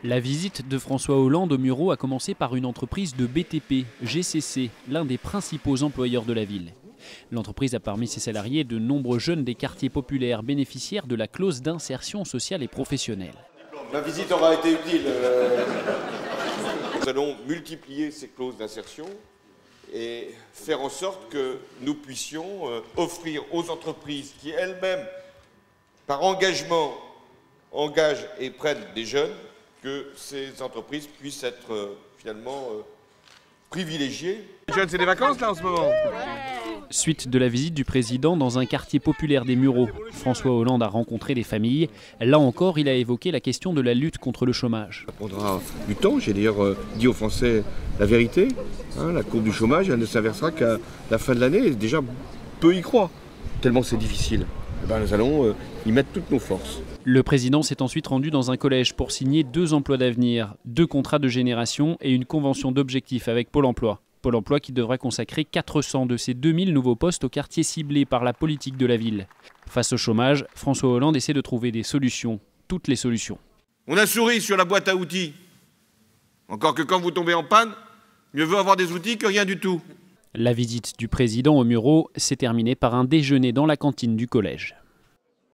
La visite de François Hollande au Mureaux a commencé par une entreprise de BTP, GCC, l'un des principaux employeurs de la ville. L'entreprise a parmi ses salariés de nombreux jeunes des quartiers populaires bénéficiaires de la clause d'insertion sociale et professionnelle. Ma visite aura été utile. Nous allons multiplier ces clauses d'insertion et faire en sorte que nous puissions offrir aux entreprises qui elles-mêmes, par engagement, engagent et prennent des jeunes, que ces entreprises puissent être finalement privilégiées. Les jeunes, c'est des vacances là en ce moment. Suite de la visite du président dans un quartier populaire des Mureaux, François Hollande a rencontré des familles. Là encore, il a évoqué la question de la lutte contre le chômage. Ça prendra du temps, j'ai d'ailleurs dit aux Français la vérité. La courbe du chômage, elle ne s'inversera qu'à la fin de l'année, et déjà peu y croient, tellement c'est difficile. Nous allons y mettre toutes nos forces. Le président s'est ensuite rendu dans un collège pour signer 2 emplois d'avenir, 2 contrats de génération et une convention d'objectifs avec Pôle emploi. Pôle emploi qui devrait consacrer 400 de ces 2000 nouveaux postes aux quartiers ciblés par la politique de la ville. Face au chômage, François Hollande essaie de trouver des solutions, toutes les solutions. On a souri sur la boîte à outils. Encore que quand vous tombez en panne, mieux vaut avoir des outils que rien du tout. La visite du président au Mureaux s'est terminée par un déjeuner dans la cantine du collège.